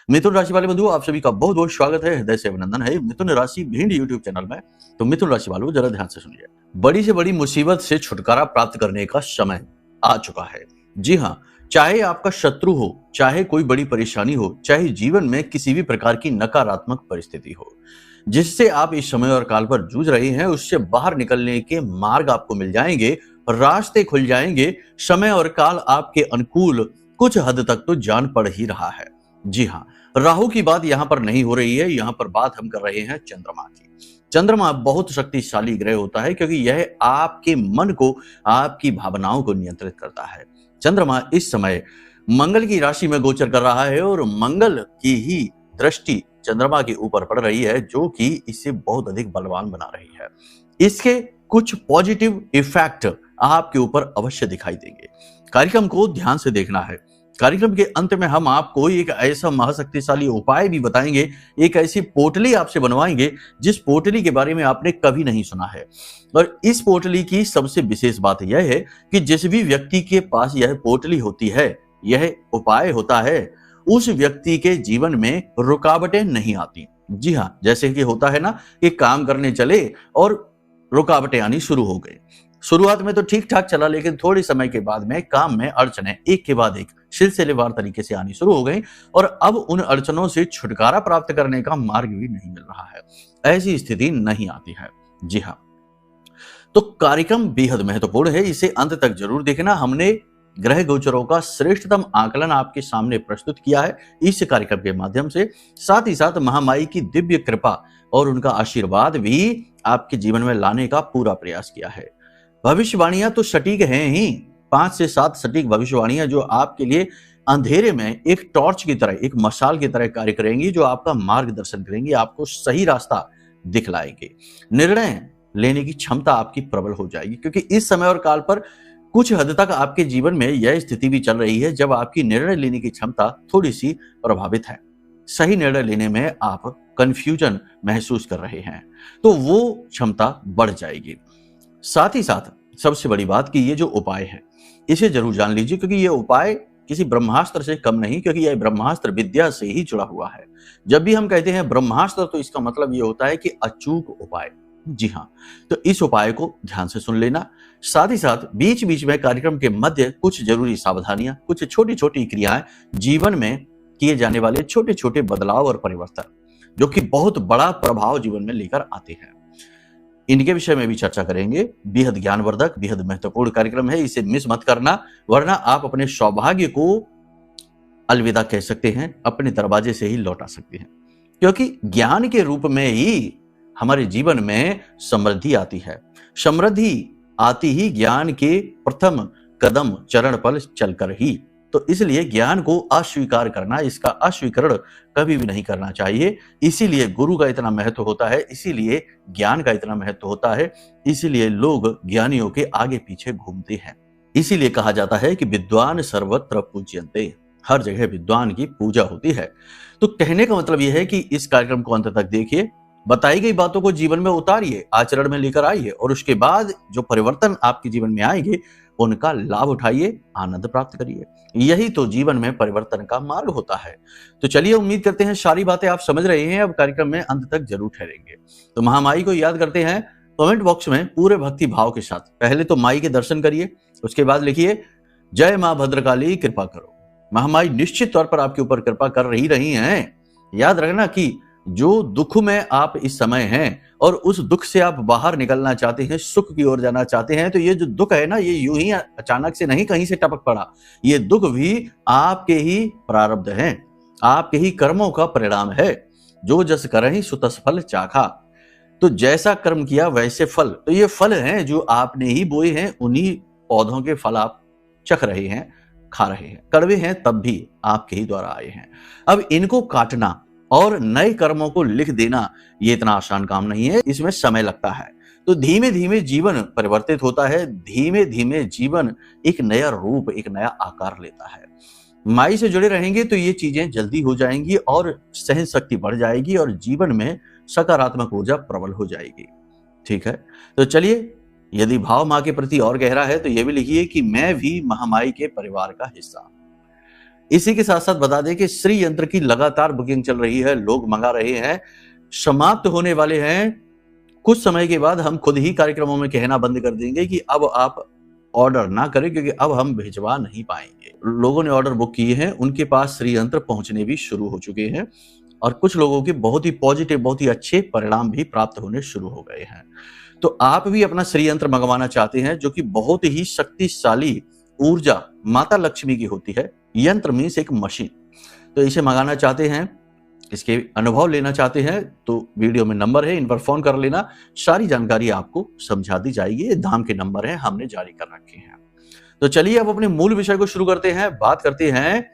मिथुन राशि वाले बंधुओं, आप सभी का बहुत बहुत स्वागत है, हृदय से अभिनंदन है मिथुन राशि भिंड यूट्यूब चैनल में। तो मिथुन राशि वालों, जरा ध्यान से सुनिए। बड़ी से बड़ी मुसीबत से छुटकारा प्राप्त करने का समय आ चुका है। जी हाँ, चाहे आपका शत्रु हो, चाहे कोई बड़ी परेशानी हो, चाहे जीवन में किसी भी प्रकार की नकारात्मक परिस्थिति हो, जिससे आप इस समय और काल पर जूझ रहे हैं, उससे बाहर निकलने के मार्ग आपको मिल जाएंगे, रास्ते खुल जाएंगे। समय और काल आपके अनुकूल कुछ हद तक तो जान पड़ ही रहा है। जी हाँ, राहु की बात यहाँ पर नहीं हो रही है, यहाँ पर बात हम कर रहे हैं चंद्रमा की। चंद्रमा बहुत शक्तिशाली ग्रह होता है क्योंकि यह आपके मन को, आपकी भावनाओं को नियंत्रित करता है। चंद्रमा इस समय मंगल की राशि में गोचर कर रहा है और मंगल की ही दृष्टि चंद्रमा के ऊपर पड़ रही है, जो कि इसे बहुत अधिक बलवान बना रही है। इसके कुछ पॉजिटिव इफेक्ट आपके ऊपर अवश्य दिखाई देंगे। कार्यक्रम को ध्यान से देखना है। कार्यक्रम के अंत में हम आपको एक ऐसा महाशक्तिशाली उपाय भी बताएंगे, एक ऐसी पोटली आपसे बनवाएंगे जिस पोटली के बारे में आपने कभी नहीं सुना है। और इस पोटली की सबसे विशेष बात यह है कि जिस भी व्यक्ति के पास यह पोटली होती है, यह उपाय होता है, उस व्यक्ति के जीवन में रुकावटें नहीं आती। जी हाँ, जैसे कि होता है ना कि काम करने चले और रुकावटें आनी शुरू हो गई। शुरुआत में तो ठीक ठाक चला, लेकिन थोड़े समय के बाद में काम में अड़चनें एक के बाद एक सिलसिलेवार तरीके से आनी शुरू हो गई और अब उन अड़चनों से छुटकारा प्राप्त करने का मार्ग भी नहीं मिल रहा है। ऐसी स्थिति नहीं आती है। जी हाँ, तो कार्यक्रम बेहद महत्वपूर्ण है, इसे अंत तक जरूर देखना। हमने ग्रह गोचरों का श्रेष्ठतम आकलन आपके सामने प्रस्तुत किया है इस कार्यक्रम के माध्यम से। साथ ही साथ महामाई की दिव्य कृपा और उनका आशीर्वाद भी आपके जीवन में लाने का पूरा प्रयास किया है। भविष्यवाणियां तो सटीक हैं ही, 5 से 7 सटीक भविष्यवाणियां जो आपके लिए अंधेरे में एक टॉर्च की तरह, एक मशाल की तरह कार्य करेंगी, जो आपका मार्गदर्शन करेंगी, आपको सही रास्ता दिखलाएंगे। निर्णय लेने की क्षमता आपकी प्रबल हो जाएगी, क्योंकि इस समय और काल पर कुछ हद तक आपके जीवन में यह स्थिति भी चल रही है जब आपकी निर्णय लेने की क्षमता थोड़ी सी प्रभावित है। सही निर्णय लेने में आप कंफ्यूजन महसूस कर रहे हैं, तो वो क्षमता बढ़ जाएगी। साथ ही साथ सबसे बड़ी बात कि ये जो उपाय है, इसे जरूर जान लीजिए, क्योंकि ये उपाय किसी ब्रह्मास्त्र से कम नहीं, क्योंकि यह ब्रह्मास्त्र विद्या से ही जुड़ा हुआ है। जब भी हम कहते हैं ब्रह्मास्त्र, तो इसका मतलब ये होता है कि अचूक उपाय। जी हाँ, तो इस उपाय को ध्यान से सुन लेना। साथ ही साथ बीच बीच में कार्यक्रम के मध्य कुछ जरूरी सावधानियां, कुछ छोटी छोटी क्रियाएं, जीवन में किए जाने वाले छोटे छोटे बदलाव और परिवर्तन, जो कि बहुत बड़ा प्रभाव जीवन में लेकर आते हैं, इनके विषय में भी चर्चा करेंगे। बेहद ज्ञानवर्धक, बेहद महत्वपूर्ण कार्यक्रम है, इसे मिस मत करना, वरना आप अपने सौभाग्य को अलविदा कह सकते हैं, अपने दरवाजे से ही लौटा सकते हैं। क्योंकि ज्ञान के रूप में ही हमारे जीवन में समृद्धि आती है। समृद्धि आती ही ज्ञान के प्रथम कदम चरण पर चलकर ही। तो इसलिए ज्ञान को अस्वीकार करना, इसका अस्वीकरण कभी भी नहीं करना चाहिए। इसीलिए गुरु का इतना महत्व होता है, इसीलिए ज्ञान का इतना महत्व होता है, इसीलिए लोग ज्ञानियों के आगे पीछे घूमते हैं। इसीलिए कहा जाता है कि विद्वान सर्वत्र पूज्यन्ते, हर जगह विद्वान की पूजा होती है। तो कहने का मतलब यह है कि इस कार्यक्रम को अंत तक देखिए, बताई गई बातों को जीवन में उतारिए, आचरण में लेकर आइए, और उसके बाद जो परिवर्तन आपके जीवन में आएंगे उनका लाभ उठाइए, आनंद प्राप्त करिए। यही तो जीवन में परिवर्तन का मार्ग होता है। तो चलिए, उम्मीद करते हैं सारी बातें आप समझ रहे हैं। अब कार्यक्रम में अंत तक जरूर ठहरेंगे। तो महामाई को याद करते हैं कमेंट बॉक्स में पूरे भक्ति भाव के साथ। पहले तो माई के दर्शन करिए, उसके बाद लिखिए जय मां भद्रकाली कृपा करो। महामाई निश्चित तौर पर आपके ऊपर कृपा कर रही हैं। याद रखना कि जो दुख में आप इस समय हैं और उस दुख से आप बाहर निकलना चाहते हैं, सुख की ओर जाना चाहते हैं, तो ये जो दुख है ना, ये यूं ही अचानक से नहीं कहीं से टपक पड़ा। ये दुख भी आपके ही प्रारब्ध हैं, आपके ही कर्मों का परिणाम है। जो जस करहि सो तस फल चाखा। तो जैसा कर्म किया वैसे फल। तो ये फल हैं जो आपने ही बोए हैं, उन्हीं पौधों के फल आप चख रहे हैं, खा रहे हैं। कड़वे हैं तब भी आपके ही द्वारा आए हैं। अब इनको काटना और नए कर्मों को लिख देना, ये इतना आसान काम नहीं है, इसमें समय लगता है। तो धीमे धीमे जीवन परिवर्तित होता है, धीमे धीमे जीवन एक नया रूप, एक नया आकार लेता है। माई से जुड़े रहेंगे तो ये चीजें जल्दी हो जाएंगी और सहन शक्ति बढ़ जाएगी और जीवन में सकारात्मक ऊर्जा प्रबल हो जाएगी। ठीक है, तो चलिए, यदि भाव माँ के प्रति और गहरा है तो ये भी लिखिए कि मैं भी महामाई के परिवार का हिस्सा। इसी के साथ साथ बता दें कि श्री यंत्र की लगातार बुकिंग चल रही है, लोग मंगा रहे हैं, समाप्त होने वाले हैं। कुछ समय के बाद हम खुद ही कार्यक्रमों में कहना बंद कर देंगे कि अब आप ऑर्डर ना करें, क्योंकि अब हम भिजवा नहीं पाएंगे। लोगों ने ऑर्डर बुक किए हैं, उनके पास श्री यंत्र पहुंचने भी शुरू हो चुके हैं और कुछ लोगों के बहुत ही पॉजिटिव, बहुत ही अच्छे परिणाम भी प्राप्त होने शुरू हो गए हैं। तो आप भी अपना श्री यंत्र मंगवाना चाहते हैं, जो कि बहुत ही शक्तिशाली ऊर्जा माता लक्ष्मी की होती है। यंत्र मीन्स एक मशीन। तो इसे मंगाना चाहते हैं, इसके अनुभव लेना चाहते हैं, तो वीडियो में नंबर है, इन पर फोन कर लेना। सारी जानकारी आपको समझा दी जाएगी। ये धाम के नंबर है, हमने जारी कर रखे हैं। तो चलिए अब अपने मूल विषय को शुरू करते हैं। बात करते हैं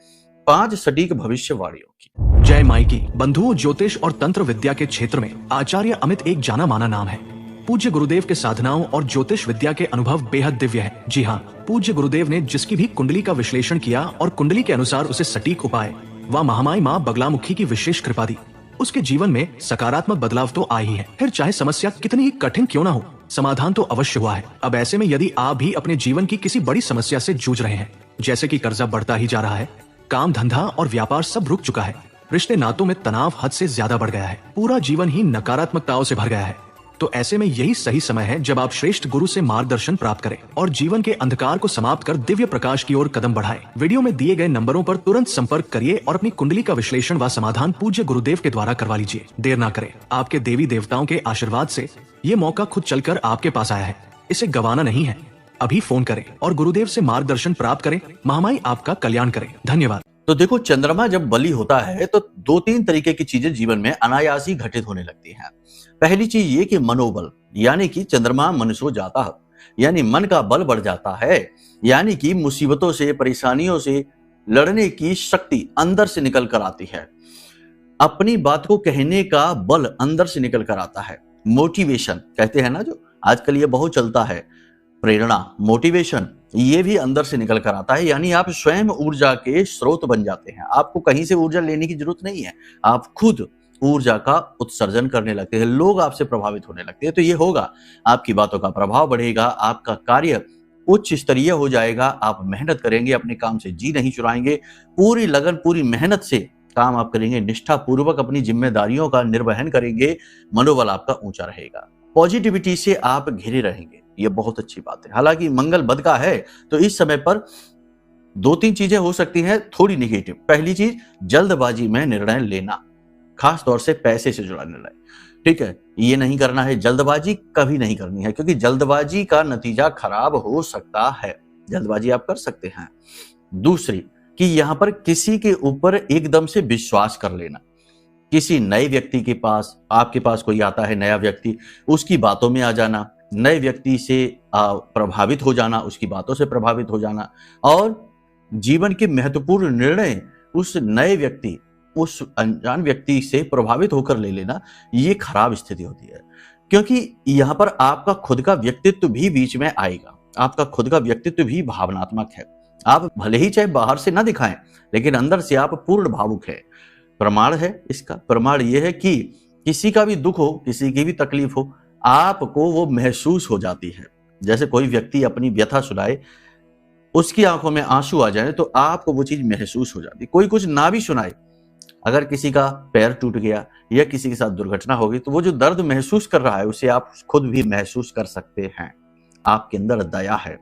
5 सटीक भविष्यवाणियों की। जय माई की बंधुओं, ज्योतिष और तंत्र विद्या के क्षेत्र में आचार्य अमित एक जाना माना नाम है। पूज्य गुरुदेव के साधनाओं और ज्योतिष विद्या के अनुभव बेहद दिव्य है। जी हाँ, पूज्य गुरुदेव ने जिसकी भी कुंडली का विश्लेषण किया और कुंडली के अनुसार उसे सटीक उपाय व महामाई माँ बगलामुखी की विशेष कृपा दी, उसके जीवन में सकारात्मक बदलाव तो आए ही है। फिर चाहे समस्या कितनी ही कठिन क्यों ना हो, समाधान तो अवश्य हुआ है। अब ऐसे में यदि आप भी अपने जीवन की किसी बड़ी समस्या से जूझ रहे हैं, जैसे कि कर्जा बढ़ता ही जा रहा है, काम धंधा और व्यापार सब रुक चुका है, रिश्ते नातों में तनाव हद से ज्यादा बढ़ गया है, पूरा जीवन ही नकारात्मकताओं से भर गया है, तो ऐसे में यही सही समय है जब आप श्रेष्ठ गुरु से मार्गदर्शन प्राप्त करें और जीवन के अंधकार को समाप्त कर दिव्य प्रकाश की ओर कदम बढ़ाएं। वीडियो में दिए गए नंबरों पर तुरंत संपर्क करिए और अपनी कुंडली का विश्लेषण व समाधान पूज्य गुरुदेव के द्वारा करवा लीजिए। देर ना करें, आपके देवी देवताओं के आशीर्वाद से ये मौका खुद चलकर आपके पास आया है, इसे गंवाना नहीं है। अभी फोन करें और गुरुदेव से मार्गदर्शन प्राप्त करें। महामाई आपका कल्याण करें। धन्यवाद। तो देखो, चंद्रमा जब बली होता है तो 2-3 तरीके की चीजें जीवन में अनायास ही घटित होने लगती हैं। पहली चीज ये कि मनोबल, यानी कि चंद्रमा मनुष्यो जाता है, यानी मन का बल बढ़ जाता है, यानी कि मुसीबतों से, परेशानियों से लड़ने की शक्ति अंदर से निकल कर आती है। अपनी बात को कहने का बल अंदर से निकल कर आता है। मोटिवेशन कहते हैं ना, जो आजकल ये बहुत चलता है, प्रेरणा, मोटिवेशन, ये भी अंदर से निकल कर आता है। यानी आप स्वयं ऊर्जा के स्रोत बन जाते हैं। आपको कहीं से ऊर्जा लेने की जरूरत नहीं है, आप खुद ऊर्जा का उत्सर्जन करने लगते हैं। लोग आपसे प्रभावित होने लगते हैं। तो ये होगा, आपकी बातों का प्रभाव बढ़ेगा, आपका कार्य उच्च स्तरीय हो जाएगा, आप मेहनत करेंगे, अपने काम से जी नहीं चुराएंगे, पूरी लगन, पूरी मेहनत से काम आप करेंगे, निष्ठा पूर्वक अपनी जिम्मेदारियों का निर्वहन करेंगे, मनोबल आपका ऊंचा रहेगा, पॉजिटिविटी से आप घिरे रहेंगे। ये बहुत अच्छी बात है। हालांकि मंगल बद का है, तो इस समय पर 2-3 चीजें हो सकती हैं थोड़ी निगेटिव। पहली चीज, जल्दबाजी में निर्णय लेना, खास तौर से पैसे से जुड़ा निर्णय। ठीक है, ये नहीं करना है, जल्दबाजी कभी नहीं करनी है, क्योंकि जल्दबाजी का नतीजा खराब हो सकता है। जल्दबाजी आप कर सकते हैं। दूसरी कि यहां पर किसी के ऊपर एकदम से विश्वास कर लेना। किसी नए व्यक्ति के पास, आपके पास कोई आता है नया व्यक्ति, उसकी बातों में आ जाना, नए व्यक्ति से प्रभावित हो जाना, उसकी बातों से प्रभावित हो जाना, और जीवन के महत्वपूर्ण निर्णय उस नए व्यक्ति, उस अनजान व्यक्ति से प्रभावित होकर ले लेना, ये खराब स्थिति होती है। क्योंकि यहां पर आपका खुद का व्यक्तित्व भी बीच में आएगा। आपका खुद का व्यक्तित्व भी भावनात्मक है। आप भले ही चाहे बाहर से ना दिखाएं, लेकिन अंदर से आप पूर्ण भावुक है। प्रमाण है इसका, प्रमाण यह है कि किसी का भी दुख हो, किसी की भी तकलीफ हो, आपको वो महसूस हो जाती है। जैसे कोई व्यक्ति अपनी व्यथा सुनाए, उसकी आंखों में आंसू आ जाए, तो आपको वो चीज महसूस हो जाती। कोई कुछ ना भी सुनाए, अगर किसी का पैर टूट गया या किसी के साथ दुर्घटना हो गई, तो वो जो दर्द महसूस कर रहा है, उसे आप खुद भी महसूस कर सकते हैं। आपके अंदर दया है,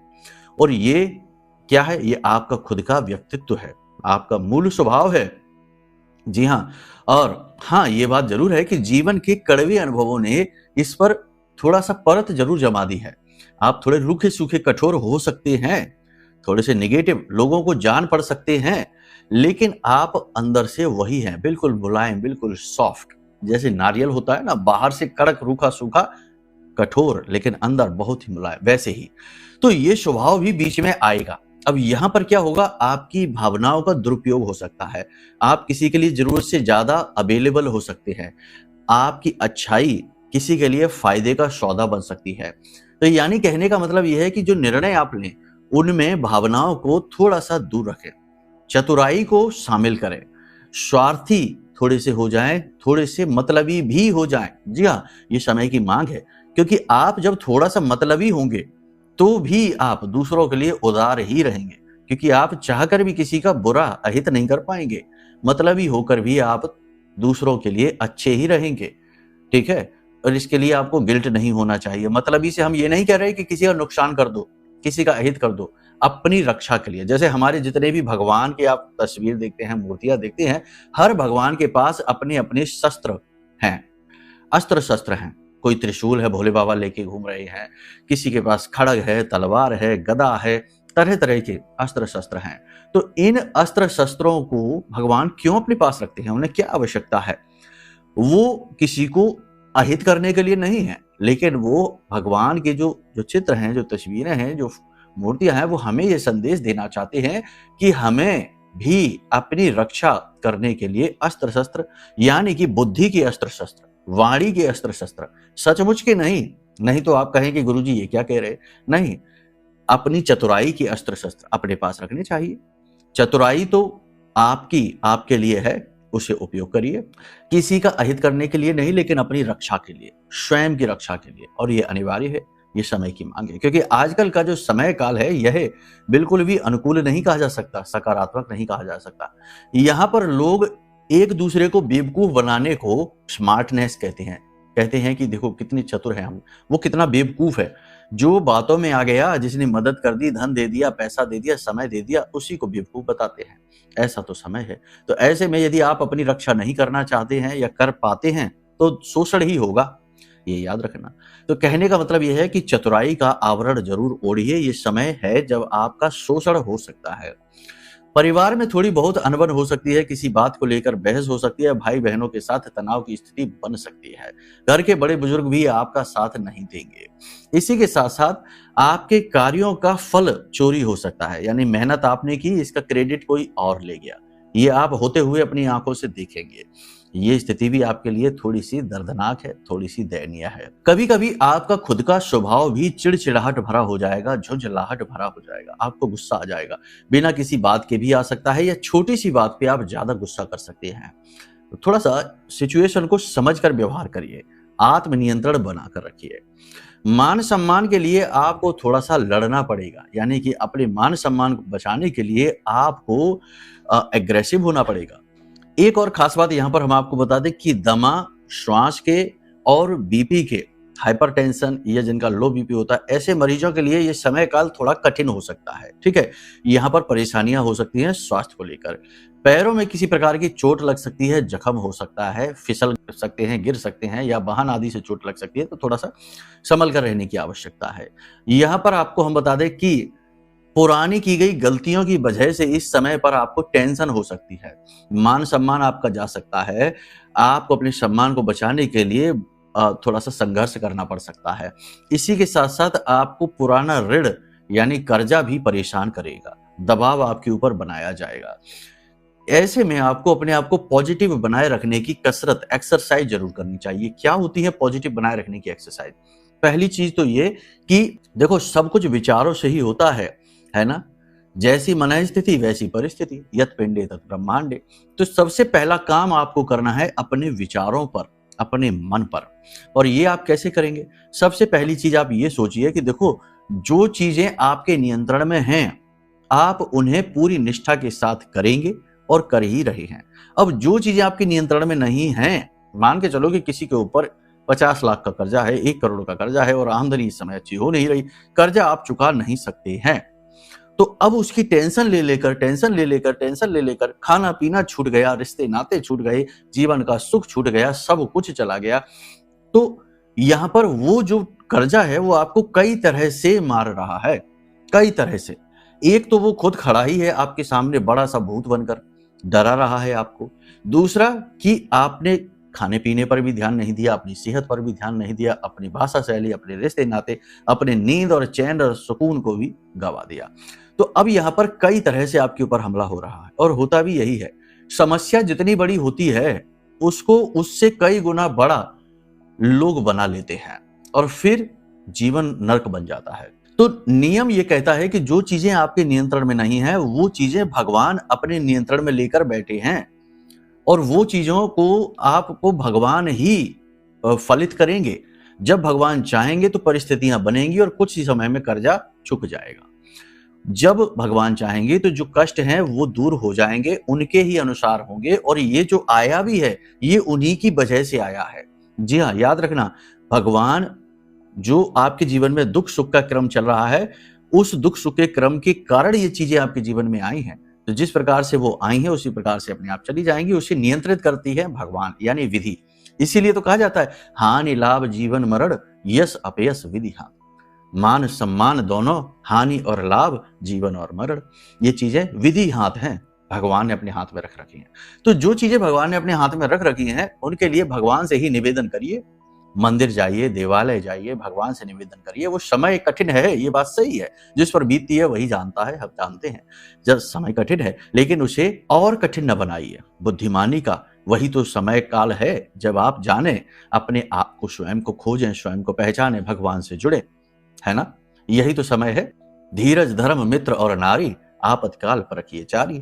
और ये क्या है? ये आपका खुद का व्यक्तित्व है, आपका मूल स्वभाव है। जी हाँ, और हाँ, ये बात जरूर है कि जीवन के कड़वे अनुभवों ने इस पर थोड़ा सा परत जरूर जमा दी है। आप थोड़े रूखे सूखे कठोर हो सकते हैं, थोड़े से नेगेटिव लोगों को जान पड़ सकते हैं, लेकिन आप अंदर से वही हैं, बिल्कुल मुलायम, बिल्कुल सॉफ्ट। जैसे नारियल होता है ना, बाहर से कड़क, रूखा सूखा, कठोर, लेकिन अंदर बहुत ही मुलायम, वैसे ही तो ये स्वभाव भी बीच में आएगा। अब यहां पर क्या होगा? आपकी भावनाओं का दुरुपयोग हो सकता है। आप किसी के लिए जरूरत से ज्यादा अवेलेबल हो सकते हैं। आपकी अच्छाई किसी के लिए फायदे का सौदा बन सकती है। तो यानी कहने का मतलब यह है कि जो निर्णय आप लें, उनमें भावनाओं को थोड़ा सा दूर रखें, चतुराई को शामिल करें, स्वार्थी थोड़े से हो जाएं, थोड़े से मतलबी भी हो जाएं। जी हाँ, ये समय की मांग है, क्योंकि आप जब थोड़ा सा मतलबी होंगे तो भी आप दूसरों के लिए उदार ही रहेंगे, क्योंकि आप चाहकर भी किसी का बुरा अहित नहीं कर पाएंगे, मतलबी होकर भी आप दूसरों के लिए अच्छे ही रहेंगे, ठीक है। और इसके लिए आपको गिल्ट नहीं होना चाहिए। मतलबी से हम ये नहीं कह रहे कि किसी का नुकसान कर दो, किसी का अहित कर दो, अपनी रक्षा के लिए। जैसे हमारे जितने भी भगवान के आप तस्वीर देखते हैं, मूर्तियां देखते हैं, हर भगवान के पास अपने अपने शस्त्र हैं, अस्त्र शस्त्र हैं। कोई त्रिशूल है, भोले बाबा लेके घूम रहे हैं, किसी के पास खड़ग है, तलवार है, गदा है, तरह तरह के अस्त्र शस्त्र हैं। तो इन अस्त्र शस्त्रों को भगवान क्यों अपने पास रखते हैं? उन्हें क्या आवश्यकता है? वो किसी को अहित करने के लिए नहीं है, लेकिन वो भगवान के जो चित्र हैं, जो तस्वीरें हैं, जो मूर्तियां हैं, वो हमें ये संदेश देना चाहते हैं कि हमें भी अपनी रक्षा करने के लिए अस्त्र शस्त्र, यानी कि बुद्धि के अस्त्र शस्त्र, वाणी के अस्त्र शस्त्र, सचमुच के नहीं तो आप कहें कि गुरुजी ये क्या कह रहे? नहीं, अपनी चतुराई के अस्त्र शस्त्र अपने पास रखने चाहिए। चतुराई तो आपके लिए है, उसे उपयोग करिए, किसी का अहित करने के लिए नहीं, लेकिन अपनी रक्षा के लिए, स्वयं की रक्षा के लिए। और ये अनिवार्य है, ये समय की मांग है, क्योंकि आजकल का जो समय काल है यह बिल्कुल भी अनुकूल नहीं कहा जा सकता, सकारात्मक नहीं कहा जा सकता। यहाँ पर लोग एक दूसरे को बेवकूफ बनाने को स्मार्टनेस कहते हैं कि देखो कितनी चतुर है हम, वो कितना बेवकूफ है। जो बातों में आ गया, जिसने मदद कर दी, धन दे दिया, पैसा दे दिया, समय दे दिया, उसी को बेवकूफ बताते हैं। ऐसा तो समय है। तो ऐसे में यदि आप अपनी रक्षा नहीं करना चाहते हैं या कर पाते हैं तो शोषण ही होगा, ये याद रखना। तो कहने का मतलब यह है कि चतुराई का आवरण जरूर ओढ़िए। ये समय है जब आपका शोषण हो सकता है। परिवार में थोड़ी बहुत अनबन हो सकती है, किसी बात को लेकर बहस हो सकती है, भाई बहनों के साथ तनाव की स्थिति बन सकती है, घर के बड़े बुजुर्ग भी आपका साथ नहीं देंगे। इसी के साथ साथ आपके कार्यों का फल चोरी हो सकता है, यानी मेहनत आपने की, इसका क्रेडिट कोई और ले गया, ये आप होते हुए अपनी आंखों से देखेंगे। ये स्थिति भी आपके लिए थोड़ी सी दर्दनाक है, थोड़ी सी दयनीय है। कभी कभी आपका खुद का स्वभाव भी चिड़चिड़ाहट भरा हो जाएगा, झुंझलाहट भरा हो जाएगा, आपको गुस्सा आ जाएगा, बिना किसी बात के भी आ सकता है, या छोटी सी बात पे आप ज्यादा गुस्सा कर सकते हैं। तो थोड़ा सा सिचुएशन को समझकर व्यवहार करिए, आत्मनियंत्रण बनाकर रखिए। मान सम्मान के लिए आपको थोड़ा सा लड़ना पड़ेगा, यानी कि अपने मान सम्मान को बचाने के लिए आपको एग्रेसिव होना पड़ेगा। एक और खास बात यहां पर हम आपको बता दें कि दमा, श्वास के और बीपी के, हाइपरटेंशन या जिनका लो बीपी होता है, ऐसे मरीजों के लिए ये समय काल थोड़ा कठिन हो सकता है, ठीक है। यहाँ पर परेशानियां हो सकती हैं स्वास्थ्य को लेकर। पैरों में किसी प्रकार की चोट लग सकती है, जख्म हो सकता है, फिसल सकते हैं, गिर सकते हैं, या वाहन आदि से चोट लग सकती है, तो थोड़ा सा संभल कर रहने की आवश्यकता है। यहाँ पर आपको हम बता दें कि पुरानी की गई गलतियों की वजह से इस समय पर आपको टेंशन हो सकती है, मान सम्मान आपका जा सकता है, आपको अपने सम्मान को बचाने के लिए थोड़ा सा संघर्ष करना पड़ सकता है। इसी के साथ साथ आपको पुराना ऋण यानी कर्जा भी परेशान करेगा, दबाव आपके ऊपर बनाया जाएगा। ऐसे में आपको अपने आप को पॉजिटिव बनाए रखने की कसरत, एक्सरसाइज जरूर करनी चाहिए। क्या होती है पॉजिटिव बनाए रखने की एक्सरसाइज? पहली चीज तो ये कि देखो सब कुछ विचारों से ही होता है ना। जैसी मन स्थिति वैसी परिस्थिति, यत पिंडे तत् ब्रह्मांडे। तो सबसे पहला काम आपको करना है अपने विचारों पर, अपने मन पर। और ये आप कैसे करेंगे? सबसे पहली चीज आप ये सोचिए कि देखो जो चीजें आपके नियंत्रण में हैं, आप उन्हें पूरी निष्ठा के साथ करेंगे और कर ही रहे हैं। अब जो चीजें आपके नियंत्रण में नहीं हैं, मान के चलो कि किसी के ऊपर 50 लाख का कर्जा है, 1 करोड़ का कर्जा है और आमदनी इस समय अच्छी हो नहीं रही, कर्जा आप चुका नहीं सकते हैं, तो अब उसकी टेंशन ले लेकर खाना पीना छूट गया, रिश्ते नाते छूट गए, जीवन का सुख छूट गया, सब कुछ चला गया। तो यहां पर वो जो कर्जा है वो आपको कई तरह से मार रहा है, कई तरह से। एक तो वो खुद खड़ा ही है आपके सामने बड़ा सा भूत बनकर, डरा रहा है आपको। दूसरा कि आपने खाने पीने पर भी ध्यान नहीं दिया, अपनी सेहत पर भी ध्यान नहीं दिया, अपनी भाषा शैली, अपने रिश्ते नाते, अपने नींद और चैन और सुकून को भी गवा दिया। तो अब यहाँ पर कई तरह से आपके ऊपर हमला हो रहा है और होता भी यही है। समस्या जितनी बड़ी होती है उसको उससे कई गुना बड़ा लोग बना लेते हैं और फिर जीवन नरक बन जाता है। तो नियम ये कहता है कि जो चीजें आपके नियंत्रण में नहीं है वो चीजें भगवान अपने नियंत्रण में लेकर बैठे हैं और वो चीजों को आपको भगवान ही फलित करेंगे। जब भगवान चाहेंगे तो परिस्थितियां बनेंगी और कुछ ही समय में कर्जा चुक जाएगा। जब भगवान चाहेंगे तो जो कष्ट हैं वो दूर हो जाएंगे, उनके ही अनुसार होंगे, और ये जो आया भी है ये उन्हीं की वजह से आया है। जी हाँ, याद रखना, भगवान जो आपके जीवन में दुख सुख का क्रम चल रहा है, उस दुख सुख के क्रम के कारण ये चीजें आपके जीवन में आई हैं। तो जिस प्रकार से वो आई हैं उसी प्रकार से अपने आप चली जाएंगी। उसे नियंत्रित करती है भगवान यानी विधि। इसीलिए तो कहा जाता है हानि लाभ जीवन मरण, यश अपयश विधि हाथ। मान सम्मान दोनों, हानि और लाभ, जीवन और मरण, ये चीजें विधि हाथ हैं, भगवान ने अपने हाथ में रख रखी हैं। तो जो चीजें भगवान ने अपने हाथ में रख रखी हैं उनके लिए भगवान से ही निवेदन करिए। मंदिर जाइए, देवालय जाइए, भगवान से निवेदन करिए। वो समय कठिन है, ये बात सही है, जिस पर बीतती है वही जानता है, हम जानते हैं जब समय कठिन है, लेकिन उसे और कठिन न बनाइए। बुद्धिमानी का वही तो समय काल है जब आप जाने, अपने आप को, स्वयं को खोजें, स्वयं को पहचाने, भगवान से जुड़े, है ना। यही तो समय है। धीरज धर्म मित्र और नारी, आपतकाल परखिए चारी।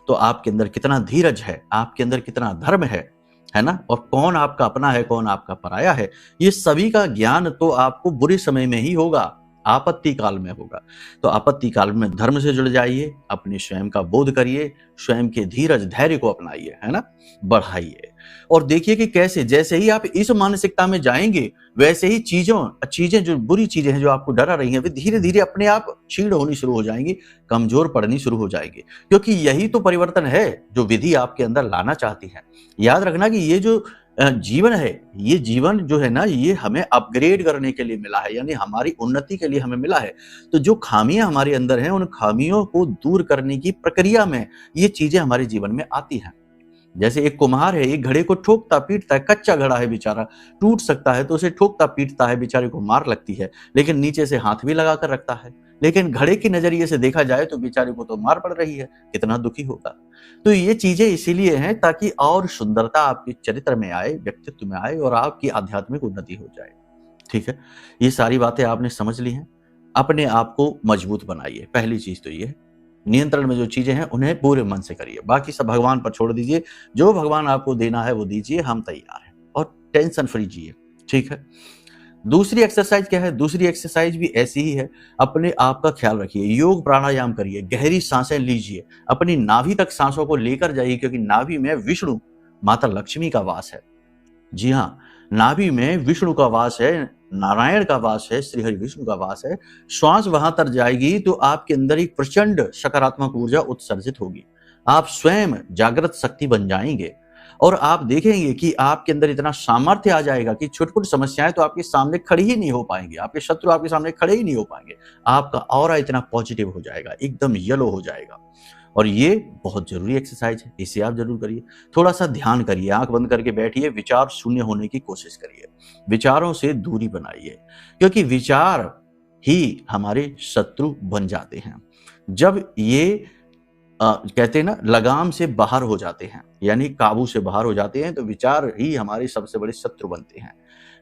तो आपके अंदर कितना धीरज है, आपके अंदर कितना धर्म है ना, और कौन आपका अपना है, कौन आपका पराया है, ये सभी का ज्ञान तो आपको बुरे समय में ही होगा, आपत्ति काल में होगा। तो आपत्ति काल में धर्म से जुड़ जाइए, अपने स्वयं का बोध करिए, स्वयं के धीरज धैर्य को अपनाइए, है ना, बढ़ाइए। और देखिए कि कैसे, जैसे ही आप इस मानसिकता में जाएंगे वैसे ही चीजें जो बुरी चीजें हैं जो आपको डरा रही हैं, वे धीरे धीरे अपने आप क्षीण होनी शुरू हो जाएंगी, कमजोर पड़नी शुरू हो जाएंगी। क्योंकि यही तो परिवर्तन है जो विधि आपके अंदर लाना चाहती है। याद रखना कि ये जो जीवन है, ये जीवन जो है ना, ये हमें अपग्रेड करने के लिए मिला है, यानी हमारी उन्नति के लिए हमें मिला है। तो जो खामियां हमारे अंदर हैं, उन खामियों को दूर करने की प्रक्रिया में ये चीजें हमारे जीवन में आती हैं। जैसे एक कुम्हार है, एक घड़े को ठोकता पीटता है, कच्चा घड़ा है बेचारा, टूट सकता है तो उसे ठोकता पीटता है, बेचारे को मार लगती है, लेकिन नीचे से हाथ भी लगा कर रखता है। लेकिन घड़े के नजरिए से देखा जाए तो बेचारे को तो मार पड़ रही है, कितना दुखी होगा। तो ये चीजें इसीलिए हैं ताकि और सुंदरता आपके चरित्र में आए, व्यक्तित्व में आए, और आपकी आध्यात्मिक उन्नति हो जाए। ठीक है, ये सारी बातें आपने समझ ली हैं। अपने आप को मजबूत बनाइए, पहली चीज तो ये है। नियंत्रण में जो चीजें हैं उन्हें पूरे मन से करिए, बाकी सब भगवान पर छोड़ दीजिए। जो भगवान आपको देना है वो दीजिए, हम तैयार हैं, और टेंशन फ्री जिए। ठीक है। दूसरी एक्सरसाइज क्या है? दूसरी एक्सरसाइज भी ऐसी ही है। अपने आप का ख्याल रखिए, योग प्राणायाम करिए, गहरी सांसें लीजिए, अपनी नाभि तक सांसों को लेकर जाइए, क्योंकि नाभि में विष्णु माता लक्ष्मी का वास है। जी हाँ, नाभि में विष्णु का वास है, नारायण का वास है, श्री हरि विष्णु का वास है। श्वास वहां तक जाएगी तो आपके अंदर एक प्रचंड सकारात्मक ऊर्जा उत्सर्जित होगी। आप स्वयं जागृत शक्ति बन जाएंगे, और आप देखेंगे कि आपके अंदर इतना सामर्थ्य आ जाएगा कि छोटी-छोटी समस्याएं तो आपके सामने खड़ी ही नहीं हो पाएंगी, आपके शत्रु आपके सामने खड़े ही नहीं हो पाएंगे। आपका ऑरा इतना पॉजिटिव हो जाएगा, एकदम येलो हो जाएगा। और ये बहुत जरूरी एक्सरसाइज है, इसे आप जरूर करिए। थोड़ा सा ध्यान करिए, आंख बंद करके बैठिए, विचार शून्य होने की कोशिश करिए, विचारों से दूरी बनाइए, क्योंकि विचार ही हमारे शत्रु बन जाते हैं। जब ये कहते हैं ना, लगाम से बाहर हो जाते हैं, यानी काबू से बाहर हो जाते हैं, तो विचार ही हमारे सबसे बड़े शत्रु बनते हैं।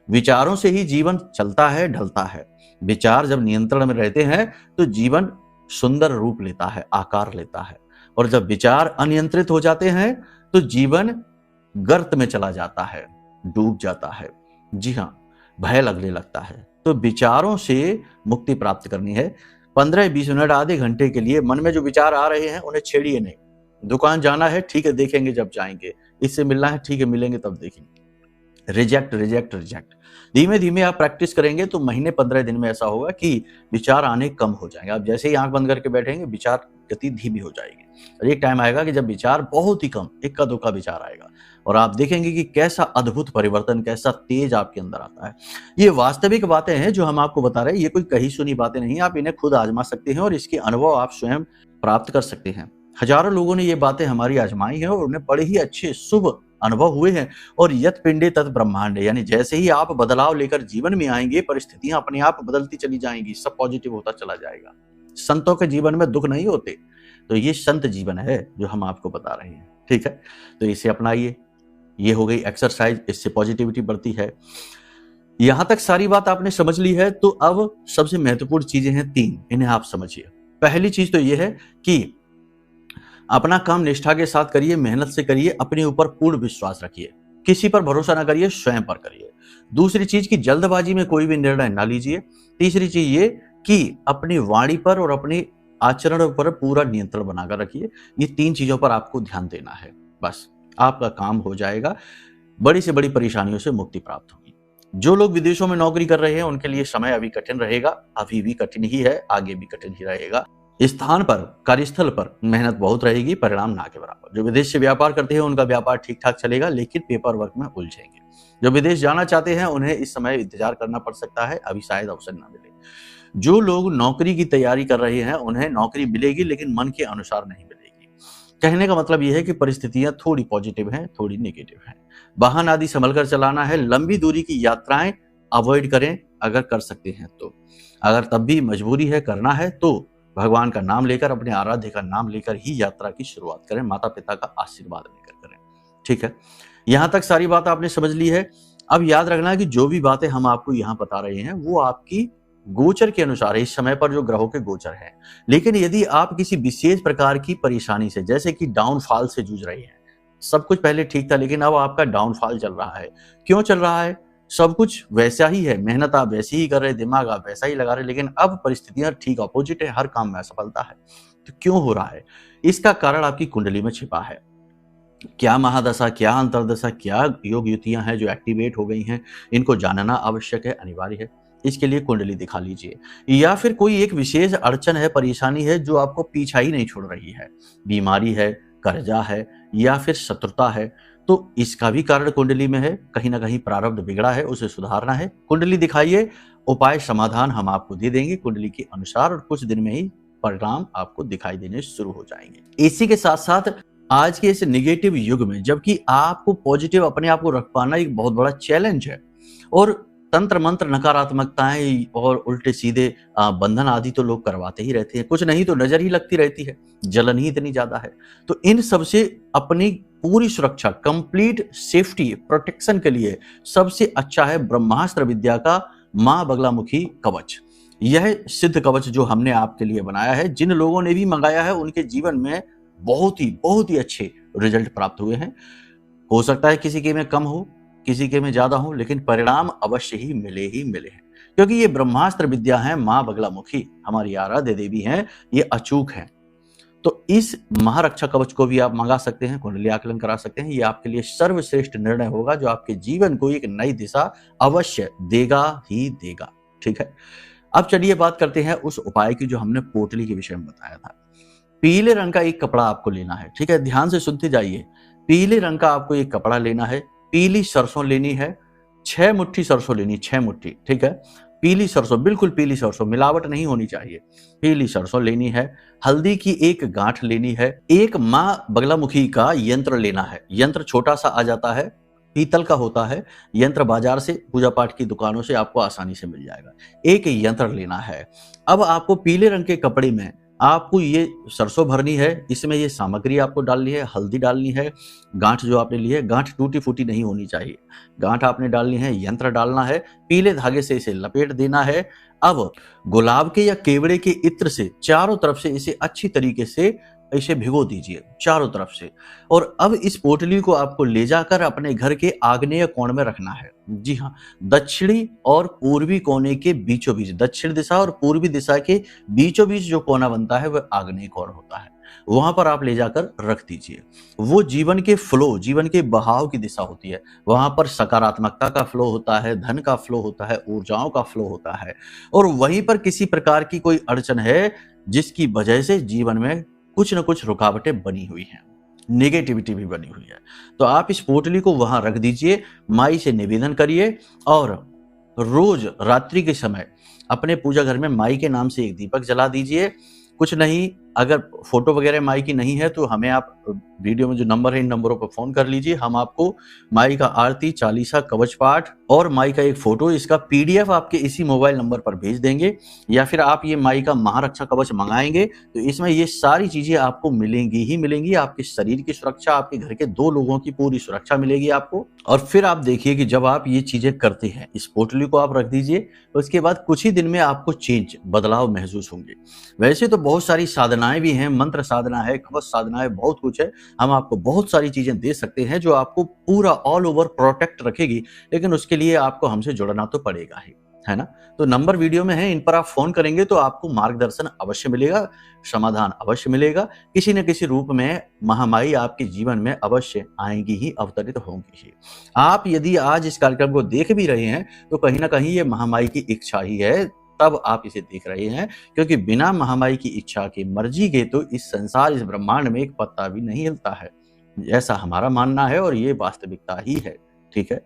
विचारों से ही जीवन चलता है, ढलता है। विचार जब नियंत्रण में रहते हैं तो जीवन सुंदर रूप लेता है, आकार लेता है, और जब विचार अनियंत्रित हो जाते हैं तो जीवन गर्त में चला जाता है, डूब जाता है। जी हाँ, भय लगने लगता है। तो विचारों से मुक्ति प्राप्त करनी है। 15-20 मिनट, आधे घंटे के लिए मन में जो विचार आ रहे हैं उन्हें छेड़िए नहीं। दुकान जाना है, ठीक है, देखेंगे जब जाएंगे। इससे मिलना है, ठीक है, मिलेंगे तब देखेंगे। Reject reject reject. धीमे धीमे आप प्रैक्टिस करेंगे तो महीने 15 दिन में ऐसा होगा कि विचार आने कम हो जाएंगे। आप जैसे ही आंख बंद करके बैठेंगे, विचार गति धीमी हो जाएगी, और एक टाइम आएगा कि जब विचार बहुत ही कम, इक्का दुक्का विचार आएगा, और आप देखेंगे कि कैसा अद्भुत परिवर्तन, कैसा तेज आपके अंदर आता है। ये वास्तविक बातें हैं जो हम आपको बता रहे हैं, ये कोई कही सुनी बातें नहीं। आप इन्हें खुद आजमा सकते हैं और इसके अनुभव आप स्वयं प्राप्त कर सकते हैं। हजारों लोगों ने ये बातें हमारी आजमाई हैं और उन्हें बड़े ही अच्छे शुभ अनुभव हुए हैं। और यत पिंडे तत् ब्रह्मांडे, यानी जैसे ही आप बदलाव लेकर जीवन में आएंगे, परिस्थितियां अपने आप बदलती चली जाएंगी, सब पॉजिटिव होता चला जाएगा। संतों के जीवन में दुख नहीं होते। तो ये संत जीवन है जो हम आपको बता रहे हैं। ठीक है, तो इसे अपनाइए। ये हो गई एक्सरसाइज, इससे पॉजिटिविटी बढ़ती है। यहां तक सारी बात आपने समझ ली है, तो अब सबसे महत्वपूर्ण चीजें हैं 3, इन्हें आप समझिए। पहली चीज तो यह है कि अपना काम निष्ठा के साथ करिए, मेहनत से करिए, अपने ऊपर पूर्ण विश्वास रखिए, किसी पर भरोसा ना करिए, स्वयं पर करिए। दूसरी चीज की जल्दबाजी में कोई भी निर्णय ना लीजिए। तीसरी चीज ये कि अपनी वाणी पर और अपनी आचरण पर पूरा नियंत्रण बनाकर रखिए। ये 3 चीजों पर आपको ध्यान देना है, बस आपका काम हो जाएगा। बड़ी से बड़ी परेशानियों से मुक्ति प्राप्त होगी। जो लोग विदेशों में नौकरी कर रहे हैं उनके लिए समय अभी कठिन रहेगा, अभी भी कठिन ही है, आगे भी कठिन ही रहेगा। स्थान पर, कार्यस्थल पर मेहनत बहुत रहेगी, परिणाम ना के बराबर। जो विदेश से व्यापार करते हैं उनका व्यापार ठीक ठाक चलेगा, लेकिन पेपर वर्क में उलझेंगे। जो विदेश जाना चाहते हैं उन्हें इस समय इंतजार करना पड़ सकता है, अभी शायद अवसर ना मिले। जो लोग नौकरी की तैयारी कर रहे हैं उन्हें नौकरी मिलेगी, लेकिन मन के अनुसार नहीं मिलेगी। कहने का मतलब यह है कि परिस्थितियां थोड़ी पॉजिटिव हैं, थोड़ी नेगेटिव हैं। वाहन आदि संभल कर चलाना है। लंबी दूरी की यात्राएं अवॉइड करें अगर कर सकते हैं तो। अगर तब भी मजबूरी है, करना है, तो भगवान का नाम लेकर, अपने आराध्य का नाम लेकर ही यात्रा की शुरुआत करें, माता पिता का आशीर्वाद लेकर करें। ठीक है, यहां तक सारी बात आपने समझ ली है। अब याद रखना कि जो भी बातें हम आपको यहां बता रहे हैं वो आपकी गोचर के अनुसार है, इस समय पर जो ग्रहों के गोचर हैं। लेकिन यदि आप किसी विशेष प्रकार की परेशानी से, जैसे कि डाउनफॉल से जूझ रहे हैं, सब कुछ पहले ठीक था लेकिन अब आपका डाउनफॉल चल रहा है। क्यों चल रहा है? सब कुछ वैसा ही है, मेहनत आप वैसी ही कर रहे, दिमाग आप वैसा ही लगा रहे, लेकिन अब परिस्थितियां ठीक अपोजिट है, हर काम में असफलता है। तो क्यों हो रहा है? इसका कारण आपकी कुंडली में छिपा है। क्या महादशा, क्या अंतरदशा, क्या योग युतियां हैं जो एक्टिवेट हो गई हैं, इनको जानना आवश्यक है, अनिवार्य है। इसके लिए कुंडली दिखा लीजिए। या फिर कोई एक विशेष अड़चन है, परेशानी है जो आपको पीछा ही नहीं छोड़ रही है, बीमारी है, कर्जा है या फिर शत्रुता है, तो इसका भी कारण कुंडली में है। कहीं ना कहीं प्रारब्ध बिगड़ा है, उसे सुधारना है। कुंडली दिखाइए, उपाय समाधान हम आपको दे देंगे कुंडली के अनुसार, और कुछ दिन में ही परिणाम आपको दिखाई देने शुरू हो जाएंगे। इसी के साथ साथ आज के इस निगेटिव युग में, जबकि आपको पॉजिटिव अपने आप को रख पाना एक बहुत बड़ा चैलेंज है, और तंत्र मंत्र, नकारात्मकताएं और उल्टे सीधे बंधन आदि तो लोग करवाते ही रहते हैं, कुछ नहीं तो नजर ही लगती रहती है, जलन ही इतनी ज्यादा है। तो इन सब से अपनी पूरी सुरक्षा, कंप्लीट सेफ्टी, प्रोटेक्शन के लिए सबसे अच्छा है ब्रह्मास्त्र विद्या का मां बगलामुखी कवच। यह सिद्ध कवच जो हमने आपके लिए बनाया है, जिन लोगों ने भी मंगाया है उनके जीवन में बहुत ही अच्छे रिजल्ट प्राप्त हुए हैं। हो सकता है किसी के में कम हो, किसी के में ज्यादा हो, लेकिन परिणाम अवश्य ही मिले हैं, क्योंकि ये ब्रह्मास्त्र विद्या है, मां बगलामुखी हमारी आराध्य देवी हैं, ये अचूक है। तो इस महारक्षा कवच को भी आप मंगा सकते हैं, कुंडली आकलन करा सकते हैं। ये आपके लिए सर्वश्रेष्ठ निर्णय होगा जो आपके जीवन को एक नई दिशा अवश्य देगा ही देगा। ठीक है, अब चलिए बात करते हैं उस उपाय की जो हमने पोटली के विषय में बताया था। पीले रंग का एक कपड़ा आपको लेना है। ठीक है, ध्यान से सुनते जाइए। पीले रंग का आपको एक कपड़ा लेना है, पीली सरसों लेनी है, 6 मुट्ठी सरसों लेनी, 6 मुट्ठी। ठीक है, पीली सरसों, बिल्कुल पीली सरसों, मिलावट नहीं होनी चाहिए, पीली सरसों लेनी है। हल्दी की एक गांठ लेनी है। एक मां बगलामुखी का यंत्र लेना है। यंत्र छोटा सा आ जाता है, पीतल का होता है। यंत्र बाजार से, पूजा पाठ की दुकानों से आपको आसानी से मिल जाएगा। एक यंत्र लेना है। अब आपको पीले रंग के कपड़े में आपको ये सरसों भरनी है, इसमें ये सामग्री आपको डालनी है, हल्दी डालनी है, गांठ जो आपने ली है, गांठ टूटी फूटी नहीं होनी चाहिए, गांठ आपने डालनी है, यंत्र डालना है, पीले धागे से इसे लपेट देना है। अब गुलाब के या केवड़े के इत्र से चारों तरफ से इसे अच्छी तरीके से इसे भिगो दीजिए चारों तरफ से। और अब इस पोटली को आपको ले जाकर अपने घर के आग्नेय कोण में रखना है। जी हाँ, दक्षिणी और पूर्वी कोने के बीचों बीच, दक्षिण दिशा और पूर्वी दिशा के बीचों बीच जो कोना बनता है वह आग्नेय कोण होता है, वहां पर आप ले जाकर रख दीजिए। वो जीवन के फ्लो, जीवन के बहाव की दिशा होती है। वहां पर सकारात्मकता का फ्लो होता है, धन का फ्लो होता है, ऊर्जाओं का फ्लो होता है। और वहीं पर किसी प्रकार की कोई अड़चन है जिसकी वजह से जीवन में कुछ न कुछ रुकावटें बनी हुई हैं, नेगेटिविटी भी बनी हुई है, तो आप इस पोटली को वहां रख दीजिए, माई से निवेदन करिए, और रोज रात्रि के समय अपने पूजा घर में माई के नाम से एक दीपक जला दीजिए। कुछ नहीं, अगर फोटो वगैरह माई की नहीं है तो हमें आप वीडियो में जो नंबर है इन नंबरों पर फोन कर लीजिए। हम आपको माई का आरती, चालीसा, कवच पाठ और माई का एक फोटो, इसका पीडीएफ आपके इसी मोबाइल नंबर पर भेज देंगे। या फिर आप ये माई का महारक्षा कवच मंगाएंगे तो इसमें ये सारी चीजें आपको मिलेंगी ही मिलेंगी। आपके शरीर की सुरक्षा, आपके घर के 2 लोगों की पूरी सुरक्षा मिलेगी आपको। और फिर आप देखिए कि जब आप ये चीजें करते हैं, इस पोटली को आप रख दीजिए, उसके बाद कुछ ही दिन में आपको चेंज, बदलाव महसूस होंगे। वैसे तो बहुत सारी साधनाएं भी हैं, मंत्र साधना है, कवच साधना है, बहुत कुछ है। हम आपको बहुत सारी चीजें दे सकते हैं जो आपको पूरा ऑल ओवर प्रोटेक्ट रखेगी, लेकिन उसके लिए आपको हमसे जुड़ना तो पड़ेगा ही। है ना। तो नंबर वीडियो में है, इन पर आप फोन करेंगे तो आपको मार्गदर्शन अवश्य मिलेगा, समाधान अवश्य मिलेगा। किसी न किसी रूप में महामारी आपके जीवन में अवश्य आएंगी ही, अवतरित होंगी ही। आप यदि आज इस कार्यक्रम को देख भी रहे हैं तो कहीं ना कहीं ये महामारी की इच्छा ही है, तब आप इसे देख रहे हैं, क्योंकि बिना महामारी की इच्छा के, मर्जी के तो इस संसार, इस ब्रह्मांड में एक पत्ता भी नहीं हिलता है, ऐसा हमारा मानना है और ये वास्तविकता ही है। ठीक है,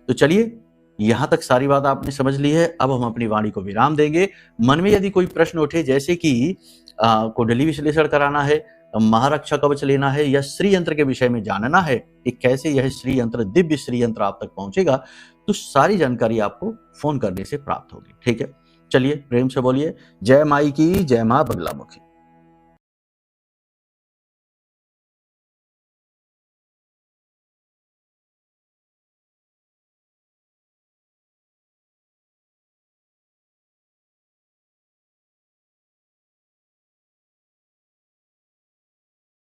तो चलिए, यहां तक सारी बात आपने समझ ली है। अब हम अपनी वाणी को विराम देंगे। मन में यदि कोई प्रश्न उठे, जैसे कि कुंडली विश्लेषण कराना है, महारक्षा कवच लेना है, या श्री यंत्र के विषय में जानना है कि कैसे यह श्री यंत्र, दिव्य श्री यंत्र आप तक पहुंचेगा, तो सारी जानकारी आपको फोन करने से प्राप्त होगी। ठीक है, चलिए प्रेम से बोलिए जय माई की, जय मां बगलामुखी।